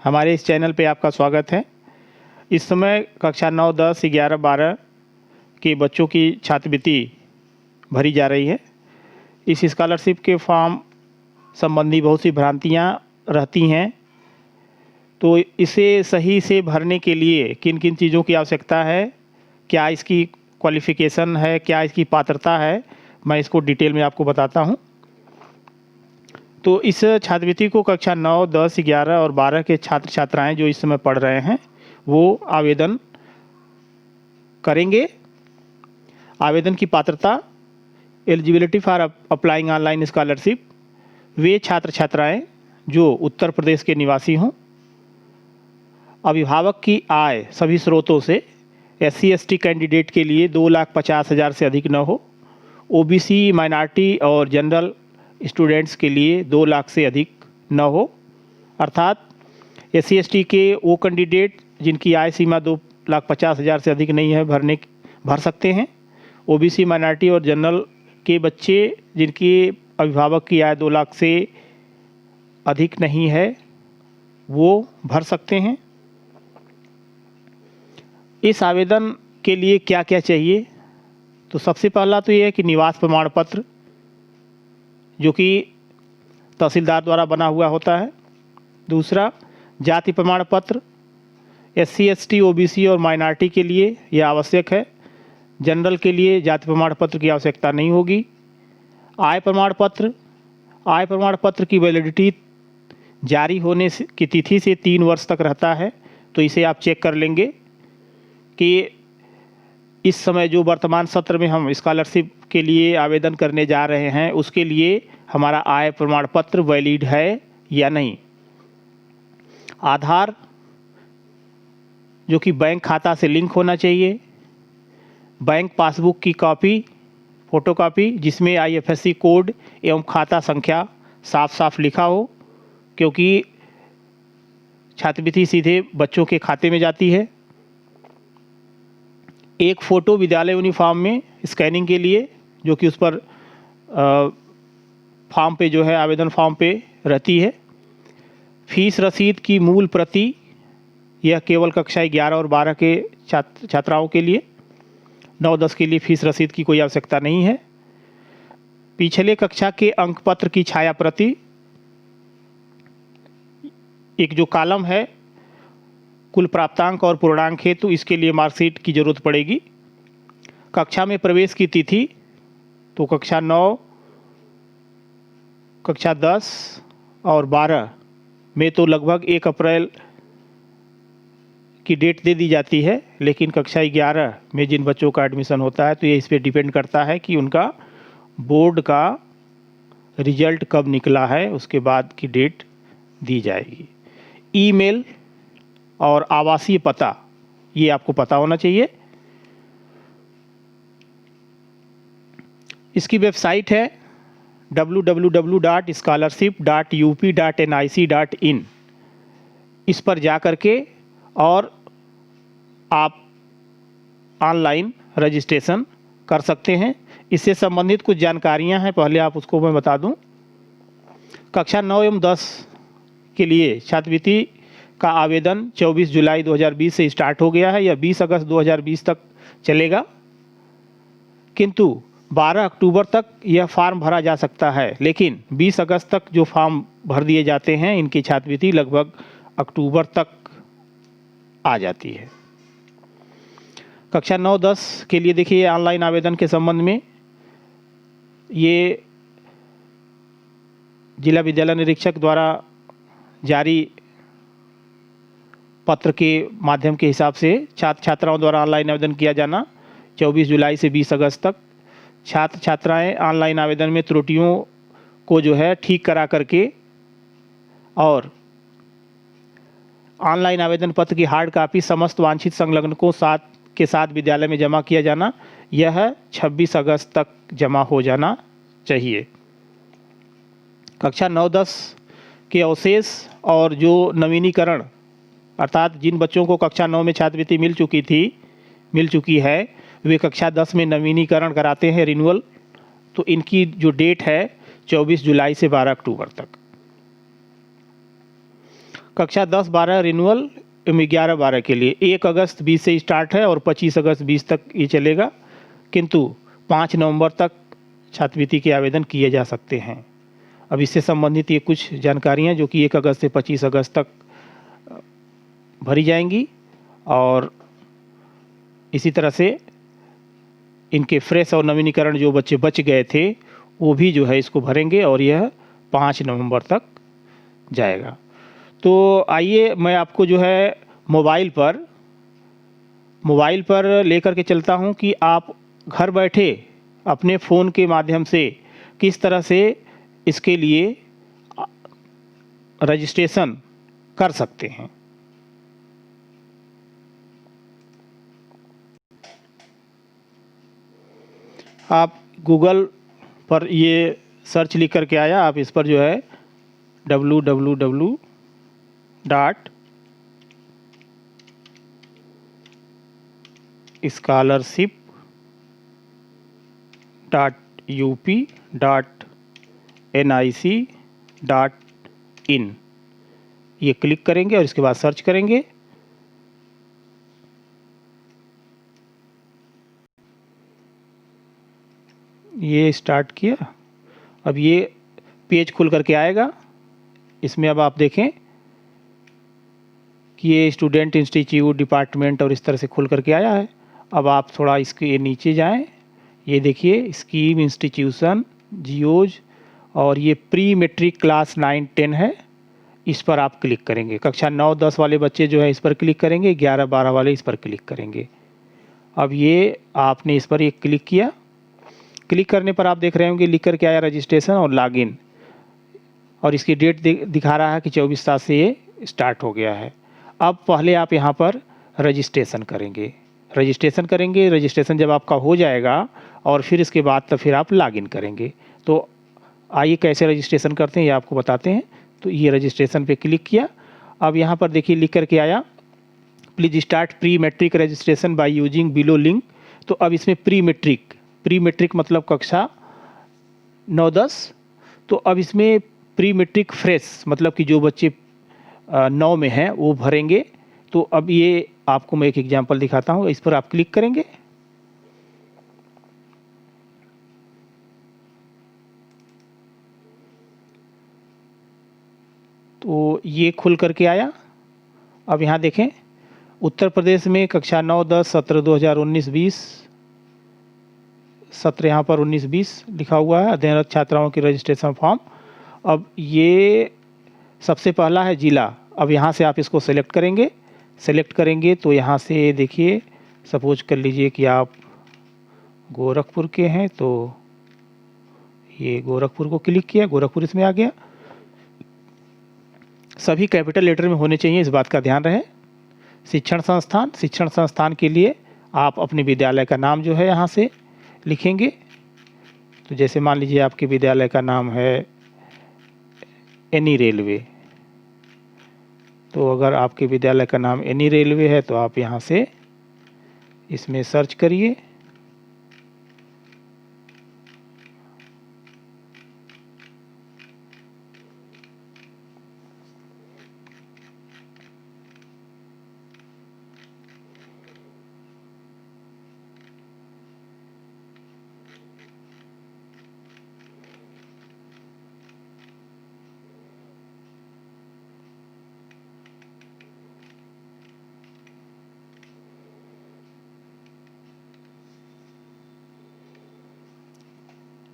हमारे इस चैनल पे आपका स्वागत है। इस समय कक्षा 9, 10, 11, 12 के बच्चों की छात्रवृत्ति भरी जा रही है। इस स्कॉलरशिप के फॉर्म संबंधी बहुत सी भ्रांतियाँ रहती हैं, तो इसे सही से भरने के लिए किन किन चीज़ों की आवश्यकता है, क्या इसकी क्वालिफ़िकेशन है, क्या इसकी पात्रता है, मैं इसको डिटेल में आपको बताता हूँ। तो इस छात्रवृत्ति को कक्षा 9, 10, 11 और 12 के छात्र छात्राएं जो इस समय पढ़ रहे हैं वो आवेदन करेंगे। आवेदन की पात्रता, eligibility for applying online scholarship, वे छात्र छात्राएं जो उत्तर प्रदेश के निवासी हों, अभिभावक की आय सभी स्रोतों से SC ST कैंडिडेट के लिए 2,50,000 से अधिक न हो, OBC, माइनॉरिटी और जनरल स्टूडेंट्स के लिए 2 लाख से अधिक न हो, अर्थात SC ST के वो कैंडिडेट जिनकी आय सीमा 2,50,000 से अधिक नहीं है भर सकते हैं। OBC, माइनॉरिटी और जनरल के बच्चे जिनकी अभिभावक की आय 2 लाख से अधिक नहीं है वो भर सकते हैं। इस आवेदन के लिए क्या क्या चाहिए, तो सबसे पहला तो ये है कि निवास प्रमाण पत्र जो कि तहसीलदार द्वारा बना हुआ होता है। दूसरा, जाति प्रमाण पत्र, SC ST OBC और माइनॉरिटी के लिए यह आवश्यक है। जनरल के लिए जाति प्रमाण पत्र की आवश्यकता नहीं होगी। आय प्रमाण पत्र, आय प्रमाण पत्र की वैलिडिटी जारी होने की तिथि से 3 वर्ष तक रहता है, तो इसे आप चेक कर लेंगे कि इस समय जो वर्तमान सत्र में हम स्कॉलरशिप के लिए आवेदन करने जा रहे हैं उसके लिए हमारा आय प्रमाण पत्र वैलिड है या नहीं। आधार जो कि बैंक खाता से लिंक होना चाहिए। बैंक पासबुक की कॉपी, फोटोकॉपी जिसमें IFSC कोड एवं खाता संख्या साफ साफ लिखा हो, क्योंकि छात्रवृत्ति सीधे बच्चों के खाते में जाती है। एक फ़ोटो विद्यालय यूनिफॉर्म में स्कैनिंग के लिए जो कि उस पर फॉर्म पे जो है आवेदन फॉर्म पे रहती है। फीस रसीद की मूल प्रति, यह केवल कक्षा 11 और 12 के छात्राओं के लिए, 9, 10 के लिए फीस रसीद की कोई आवश्यकता नहीं है। पिछले कक्षा के अंक पत्र की छाया प्रति, एक जो कॉलम है कुल प्राप्तांक और पूर्णांक है तो इसके लिए मार्कशीट की जरूरत पड़ेगी। कक्षा में प्रवेश की तिथि, तो कक्षा 9, कक्षा 10 और 12 में तो लगभग 1 अप्रैल की डेट दे दी जाती है, लेकिन कक्षा 11 में जिन बच्चों का एडमिशन होता है तो ये इस पर डिपेंड करता है कि उनका बोर्ड का रिजल्ट कब निकला है, उसके बाद की डेट दी जाएगी। ईमेल और आवासीय पता ये आपको पता होना चाहिए। इसकी वेबसाइट है www.scholarship.up.nic.in। इस पर जा कर के और आप ऑनलाइन रजिस्ट्रेशन कर सकते हैं। इससे संबंधित कुछ जानकारियां हैं, पहले आप उसको मैं बता दूं। कक्षा 9 एवं 10 के लिए छात्रवृत्ति का आवेदन 24 जुलाई 2020 से स्टार्ट हो गया है। यह 20 अगस्त 2020 तक चलेगा, किंतु 12 अक्टूबर तक यह फॉर्म भरा जा सकता है, लेकिन 20 अगस्त तक जो फॉर्म भर दिए जाते हैं इनकी छात्रवृत्ति लगभग अक्टूबर तक आ जाती है। कक्षा 9, 10 के लिए देखिए ऑनलाइन आवेदन के संबंध में ये जिला विद्यालय निरीक्षक द्वारा जारी पत्र के माध्यम के हिसाब से छात्र छात्राओं द्वारा ऑनलाइन आवेदन किया जाना 24 जुलाई से 20 अगस्त तक। छात्र छात्राएं ऑनलाइन आवेदन में त्रुटियों को जो है ठीक करा करके और ऑनलाइन आवेदन पत्र की हार्ड कॉपी समस्त वांछित संलग्नकों के साथ विद्यालय में जमा किया जाना, यह 26 अगस्त तक जमा हो जाना चाहिए। कक्षा 9, 10 के अवशेष और जो नवीनीकरण, अर्थात जिन बच्चों को कक्षा 9 में छात्रवृत्ति मिल चुकी है वे कक्षा 10 में नवीनीकरण कराते हैं, रिन्यूअल, तो इनकी जो डेट है 24 जुलाई से 12 अक्टूबर तक। कक्षा 10-12 रिन्यूअल 11-12 के लिए 1 अगस्त 20 से स्टार्ट है और 25 अगस्त 20 तक ये चलेगा, किंतु 5 नवंबर तक छात्रवृत्ति के आवेदन किए जा सकते हैं। अब इससे संबंधित ये कुछ जानकारियाँ जो कि 1 अगस्त से 25 अगस्त तक भरी जाएंगी, और इसी तरह से इनके फ्रेश और नवीनीकरण जो बच्चे बच गए थे वो भी जो है इसको भरेंगे, और यह 5 नवंबर तक जाएगा। तो आइए मैं आपको जो है मोबाइल पर लेकर के चलता हूं कि आप घर बैठे अपने फ़ोन के माध्यम से किस तरह से इसके लिए रजिस्ट्रेशन कर सकते हैं। आप गूगल पर ये सर्च लिख करके आया, आप इस पर जो है www.scholarship.up.nic.in ये क्लिक करेंगे और इसके बाद सर्च करेंगे। ये स्टार्ट किया, अब ये पेज खुल करके आएगा। इसमें अब आप देखें कि ये स्टूडेंट इंस्टीट्यूट डिपार्टमेंट और इस तरह से खुल करके आया है। अब आप थोड़ा इसके नीचे जाएं, ये देखिए स्कीम, इंस्टीट्यूशन, जियोज, और ये प्री मेट्रिक क्लास 9-10 है, इस पर आप क्लिक करेंगे। कक्षा 9-10 वाले बच्चे जो है इस पर क्लिक करेंगे, 11-12 वाले इस पर क्लिक करेंगे। अब ये आपने इस पर एक क्लिक किया, क्लिक करने पर आप देख रहे होंगे लिख कर के आया रजिस्ट्रेशन और लॉगिन, और इसकी डेट दिखा रहा है कि 24/7 से ये स्टार्ट हो गया है। अब पहले आप यहाँ पर रजिस्ट्रेशन करेंगे। रजिस्ट्रेशन जब आपका हो जाएगा और फिर इसके बाद तो फिर आप लॉगिन करेंगे। तो आइए कैसे रजिस्ट्रेशन करते हैं ये आपको बताते हैं। तो ये रजिस्ट्रेशन पे क्लिक किया, अब यहाँ पर देखिए लिख करके आया please start pre matric registration by using below link. तो अब इसमें प्री मेट्रिक मतलब कक्षा 9-10, तो अब इसमें प्री मेट्रिक फ्रेश मतलब कि जो बच्चे 9 में हैं वो भरेंगे। तो अब ये आपको मैं एक एग्जांपल दिखाता हूँ, इस पर आप क्लिक करेंगे। तो ये खुल करके आया। अब यहाँ देखें उत्तर प्रदेश में कक्षा 9-10 सत्र 2019-20 सत्र यहाँ पर 19-20 लिखा हुआ है, अध्ययनरत छात्राओं की रजिस्ट्रेशन फॉर्म। अब ये सबसे पहला है जिला। अब यहाँ से आप इसको सेलेक्ट करेंगे तो यहाँ से देखिए सपोज कर लीजिए कि आप गोरखपुर के हैं, तो ये गोरखपुर को क्लिक किया, गोरखपुर इसमें आ गया। सभी कैपिटल लेटर में होने चाहिए, इस बात का ध्यान रहे। शिक्षण संस्थान के लिए आप अपने विद्यालय का नाम जो है यहाँ से लिखेंगे। तो जैसे मान लीजिए आपके विद्यालय का नाम है एनी रेलवे, तो अगर आपके विद्यालय का नाम एनी रेलवे है तो आप यहाँ से इसमें सर्च करिए।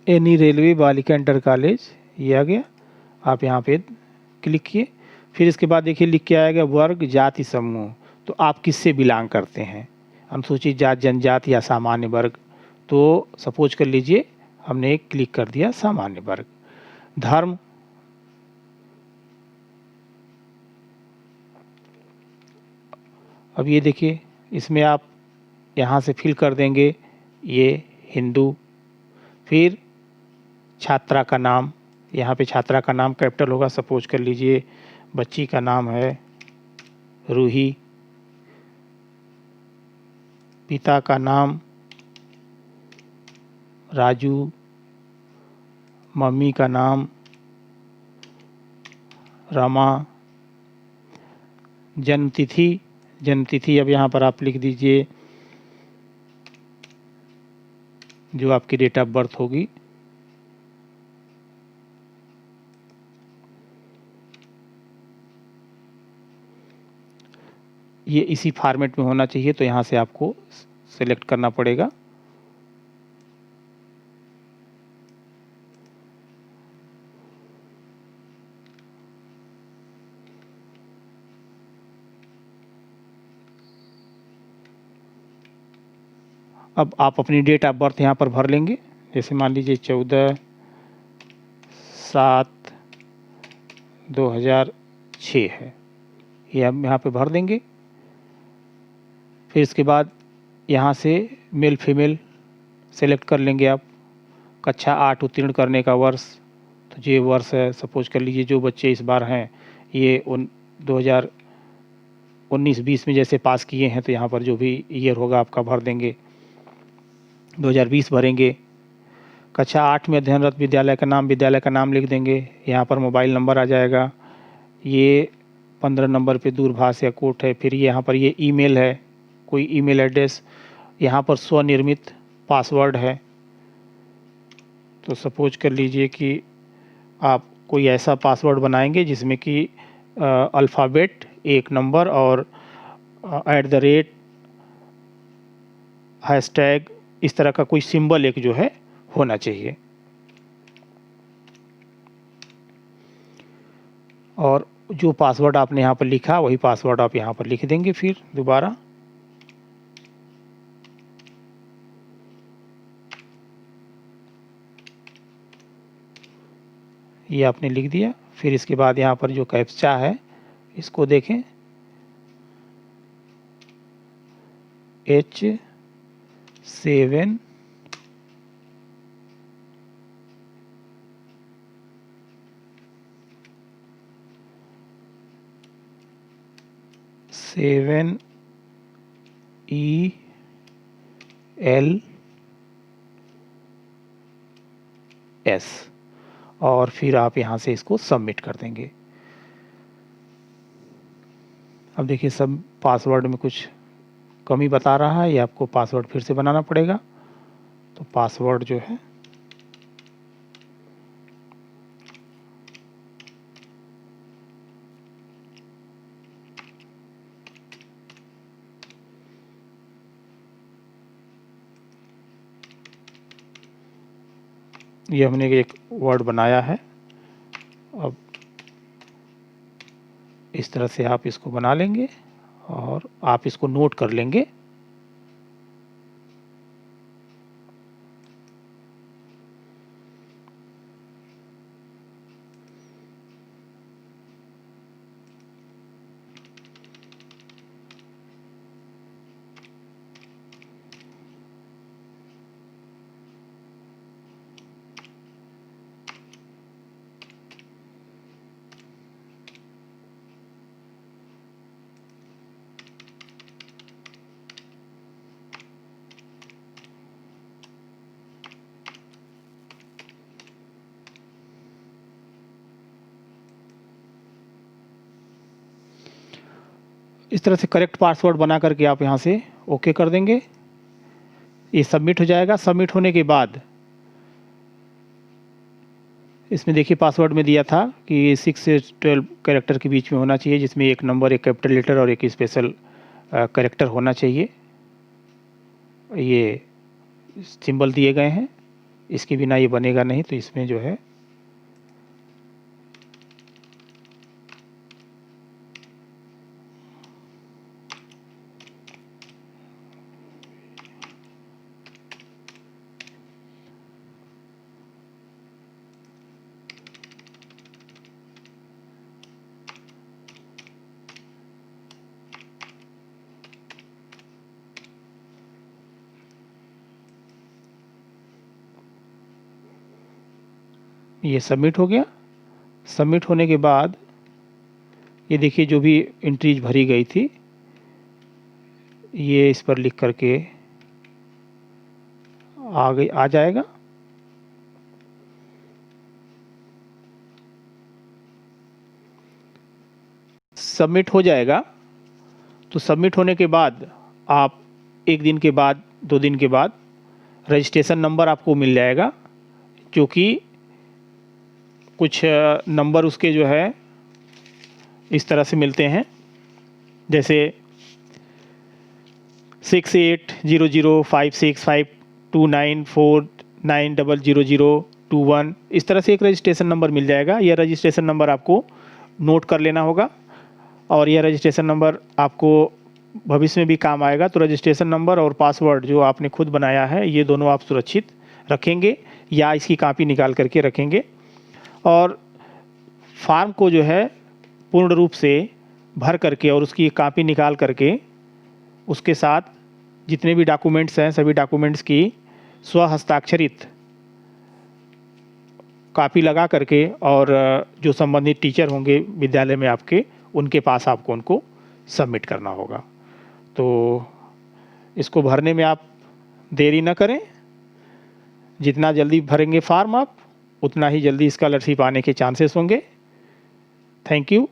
एनी रेलवे बालिका इंटर कॉलेज ये आ गया, आप यहाँ पे क्लिक किए। फिर इसके बाद देखिए लिख के आएगा वर्ग जाति समूह, तो आप किससे बिलोंग करते हैं, अनुसूचित जाति, जनजाति या सामान्य वर्ग। तो सपोज कर लीजिए हमने क्लिक कर दिया सामान्य वर्ग। धर्म, अब ये देखिए इसमें आप यहाँ से फिल कर देंगे ये हिंदू। फिर छात्रा का नाम, यहाँ पे छात्रा का नाम कैपिटल होगा, सपोज कर लीजिए बच्ची का नाम है रूही। पिता का नाम राजू, मम्मी का नाम रमा, जन्म तिथि अब यहाँ पर आप लिख दीजिए जो आपकी डेट ऑफ बर्थ होगी। ये इसी फॉर्मेट में होना चाहिए, तो यहाँ से आपको सेलेक्ट करना पड़ेगा। अब आप अपनी डेट ऑफ बर्थ यहाँ पर भर लेंगे। जैसे मान लीजिए 14/7/2006 है, ये हम यहाँ पे भर देंगे। फिर इसके बाद यहाँ से मेल फीमेल सेलेक्ट कर लेंगे आप। कक्षा 8 उत्तीर्ण करने का वर्ष, तो ये वर्ष है। सपोज कर लीजिए जो बच्चे इस बार हैं ये 2019-20 में जैसे पास किए हैं, तो यहाँ पर जो भी ईयर होगा आपका भर देंगे, 2020 भरेंगे। कक्षा 8 में अध्ययनरत विद्यालय का नाम लिख देंगे। यहाँ पर मोबाइल नंबर आ जाएगा। ये 15 नंबर पे दूरभाष या कोड है। फिर यहाँ पर ये ईमेल है, कोई ईमेल एड्रेस। यहाँ पर स्वनिर्मित पासवर्ड है। तो सपोज कर लीजिए कि आप कोई ऐसा पासवर्ड बनाएंगे जिसमें कि अल्फ़ाबेट, एक नंबर और @ हैशटैग, इस तरह का कोई सिंबल एक जो है होना चाहिए। और जो पासवर्ड आपने यहाँ पर लिखा वही पासवर्ड आप यहाँ पर लिख देंगे। फिर दोबारा ये आपने लिख दिया। फिर इसके बाद यहाँ पर जो कैप्चा है इसको देखें, H7 ELS, और फिर आप यहाँ से इसको सबमिट कर देंगे। अब देखिए सब पासवर्ड में कुछ कमी बता रहा है, ये आपको पासवर्ड फिर से बनाना पड़ेगा। तो पासवर्ड जो है ये हमने एक वर्ड बनाया है। अब इस तरह से आप इसको बना लेंगे और आप इसको नोट कर लेंगे। इस तरह से करेक्ट पासवर्ड बना करके आप यहाँ से ओके कर देंगे। ये सबमिट हो जाएगा। सबमिट होने के बाद इसमें देखिए पासवर्ड में दिया था कि 6 से 12 कैरेक्टर के बीच में होना चाहिए, जिसमें एक नंबर, एक कैपिटल लेटर और एक स्पेशल कैरेक्टर होना चाहिए। ये सिंबल दिए गए हैं, इसके बिना ये बनेगा नहीं। तो इसमें जो है ये सबमिट हो गया। सबमिट होने के बाद ये देखिए जो भी एंट्रीज भरी गई थी ये इस पर लिख करके आ जाएगा। सबमिट हो जाएगा। तो सबमिट होने के बाद आप 1 दिन के बाद 2 दिन के बाद रजिस्ट्रेशन नंबर आपको मिल जाएगा, जो कि कुछ नंबर उसके जो है इस तरह से मिलते हैं, जैसे 6800565294900021, इस तरह से एक रजिस्ट्रेशन नंबर मिल जाएगा। यह रजिस्ट्रेशन नंबर आपको नोट कर लेना होगा और यह रजिस्ट्रेशन नंबर आपको भविष्य में भी काम आएगा। तो रजिस्ट्रेशन नंबर और पासवर्ड जो आपने खुद बनाया है, ये दोनों आप सुरक्षित रखेंगे या इसकी कॉपी निकाल करके रखेंगे। और फॉर्म को जो है पूर्ण रूप से भर करके और उसकी कॉपी निकाल करके उसके साथ जितने भी डॉक्यूमेंट्स हैं, सभी डॉक्यूमेंट्स की स्वहस्ताक्षरित कॉपी लगा करके और जो संबंधित टीचर होंगे विद्यालय में आपके, उनके पास आपको उनको सबमिट करना होगा। तो इसको भरने में आप देरी न करें। जितना जल्दी भरेंगे फॉर्म आप, उतना ही जल्दी स्कॉलरशिप आने के चांसेस होंगे। Thank you.